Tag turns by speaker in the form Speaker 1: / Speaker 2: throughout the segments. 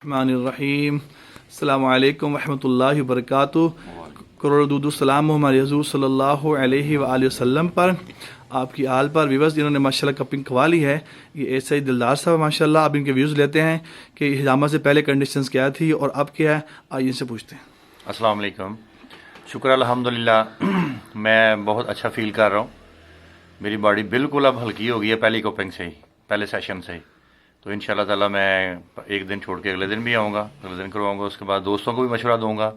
Speaker 1: الرحیم السلام علیکم ورحمۃ اللہ وبرکاتہ۔ کروڑ دودھ السلام ہو ہمارے حضور صلی اللہ علیہ وآلہ وسلم پر، آپ کی آل پر، ویورز جنہوں نے ماشاءاللہ کپنگ کھوا لی ہے۔ یہ ایسا ہی دلدار صاحب ماشاءاللہ، آپ ان کے ویوز لیتے ہیں کہ حجامہ سے پہلے کنڈیشنز کیا تھی اور اب کیا ہے، آئیے ان سے پوچھتے ہیں۔
Speaker 2: السلام علیکم، شکر الحمدللہ، میں بہت اچھا فیل کر رہا ہوں۔ میری باڈی بالکل اب ہلکی ہو گئی ہے پہلی کپنگ سے ہی، پہلے سیشن سے ہی۔ تو ان شاء اللہ تعالیٰ میں ایک دن چھوڑ کے اگلے دن بھی آؤں گا، اگلے دن کرواؤں گا۔ اس کے بعد دوستوں کو بھی مشورہ دوں گا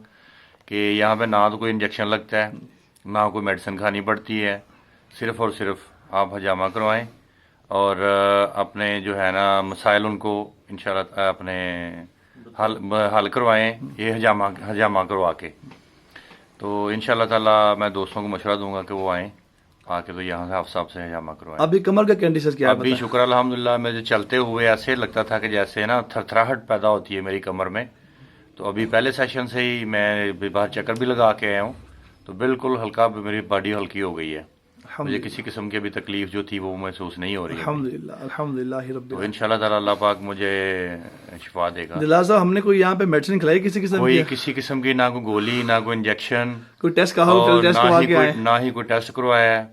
Speaker 2: کہ یہاں پہ نہ تو کوئی انجیکشن لگتا ہے، نہ کوئی میڈیسن کھانی پڑتی ہے، صرف اور صرف آپ حجامہ کروائیں اور اپنے جو ہے نا مسائل ان کو انشاءاللہ اپنے حل کروائیں یہ حجامہ کروا کے۔ تو انشاءاللہ تعالیٰ میں دوستوں کو مشورہ دوں گا کہ وہ آئیں، آ کے تو یہاں سے آپ صاحب سے حجامہ کروائیں۔
Speaker 1: ابھی کمر کا کنڈیشن کیا ہے؟
Speaker 2: ابھی شکر الحمدللہ مجھے چلتے ہوئے ایسے لگتا تھا کہ جیسے نا تھرتھراہٹ پیدا ہوتی ہے میری کمر میں۔ تو ابھی پہلے سیشن سے ہی میں باہر چکر بھی لگا کے آیا ہوں، تو بالکل ہلکا میری باڈی ہلکی ہو گئی ہے۔ مجھے کسی قسم کی ابھی تکلیف جو تھی وہ محسوس نہیں ہو رہی ہے۔
Speaker 1: الحمدللہ الحمدللہ رب
Speaker 2: تو انشاءاللہ تعالیٰ اللہ پاک مجھے شفا دے گا۔
Speaker 1: دلال صاحب، ہم نے کوئی یہاں پہ میڈیسن کھلائی کسی قسم
Speaker 2: کوئی
Speaker 1: کی؟
Speaker 2: کسی قسم کی نہ کوئی گولی، نہ کوئی انجیکشن،
Speaker 1: کوئی ٹیسٹ کہا ہو؟
Speaker 2: اور
Speaker 1: ٹیسٹ کروا کے آئے؟
Speaker 2: نہ ہی کوئی ٹیسٹ کروایا ہے۔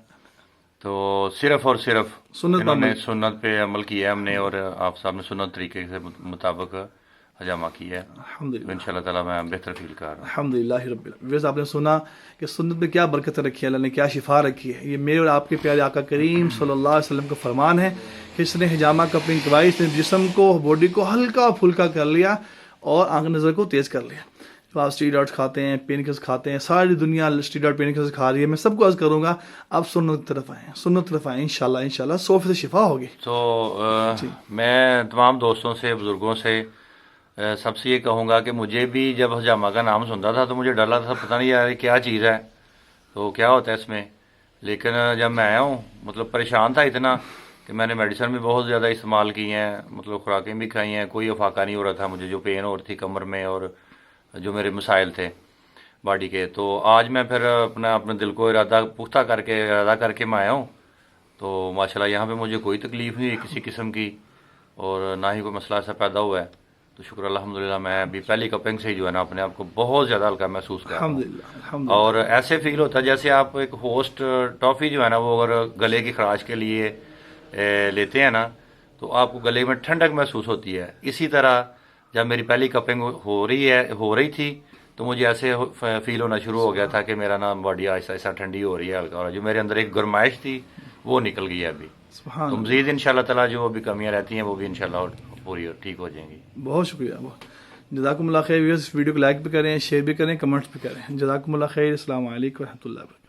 Speaker 2: تو صرف اور صرف
Speaker 1: سنت
Speaker 2: انہوں نے سنت پہ عمل کیا ہے ہم نے، اور آپ صاحب نے سنت طریقے سے مطابق حجامہ کیا ہے۔
Speaker 1: الحمدللہ
Speaker 2: ان شاء اللہ تعالیٰ میں بہتر فیل کر رہا ہوں۔
Speaker 1: الحمدللہ رب العالمین۔ ویسے آپ نے سنا کہ سنت میں کیا برکت رکھی ہے، اللہ نے کیا شفا رکھی ہے۔ یہ میرے اور آپ کے پیارے آقا کریم صلی اللہ علیہ وسلم کا فرمان ہے کہ اس نے حجامہ کپنگ کروائی، اس نے جسم کو، باڈی کو ہلکا پھلکا کر لیا اور آنکھ نظر کو تیز کر لیا۔ تو آپ اسٹیرائڈز کھاتے ہیں، پین کلرز کھاتے ہیں، ساری دنیا اسٹیرائڈ پین کلرز کھا رہی ہے۔ میں سب کو عرض کروں گا آپ سنت کی طرف آئیں، سنت طرف آئیں، انشاءاللہ 100% شفا ہوگی۔
Speaker 2: تو میں تمام دوستوں سے، بزرگوں سے، سب سے یہ کہوں گا کہ مجھے بھی جب حجامہ کا نام سنتا تھا تو مجھے ڈر لگتا تھا، پتہ نہیں یار یہ کیا چیز ہے، تو کیا ہوتا ہے اس میں۔ لیکن جب میں آیا ہوں مطلب پریشان تھا اتنا کہ میں نے میڈیسن بھی بہت زیادہ استعمال کی ہیں، مطلب خوراکیں بھی کھائی ہیں، کوئی افاقہ نہیں ہو رہا تھا مجھے، جو پین ہو رہی تھی کمر میں اور جو میرے مسائل تھے باڈی کے۔ تو آج میں پھر اپنے دل کو پختہ کر کے میں آیا ہوں، تو ماشاءاللہ یہاں پہ مجھے کوئی تکلیف نہیں ہے کسی قسم کی، اور نہ ہی کوئی مسئلہ ایسا پیدا ہوا ہے۔ تو شکر الحمدللہ میں ابھی پہلی کپنگ سے ہی جو ہے نا اپنے آپ کو بہت زیادہ ہلکا محسوس کر رہا ہوں،
Speaker 1: الحمدللہ۔
Speaker 2: اور ایسے فیل ہوتا ہے جیسے آپ ایک ہوسٹ ٹافی جو ہے نا وہ اگر گلے کی خراش کے لیے لیتے ہیں نا تو آپ کو گلے میں ٹھنڈک محسوس ہوتی ہے۔ اسی طرح جب میری پہلی کپنگ ہو رہی تھی تو مجھے ایسے فیل ہونا شروع ہو گیا تھا کہ میرا نا باڈی آہستہ آہستہ ٹھنڈی ہو رہی ہے، ہلکا، اور جو میرے اندر ایک گرمائش تھی وہ نکل گئی ہے ابھی۔ تو مزید انشاءاللہ تعالیٰ جو ابھی کمیاں رہتی ہیں وہ بھی انشاءاللہ پوری ٹھیک ہو جائیں گی۔
Speaker 1: بہت شکریہ، جزاکم اللہ خیر۔ اس ویڈیو کو لائک بھی کریں، شیئر بھی کریں، کمنٹس بھی کریں۔ جزاکم اللہ خیر۔ السلام علیکم ورحمۃ اللہ وبرکاتہ۔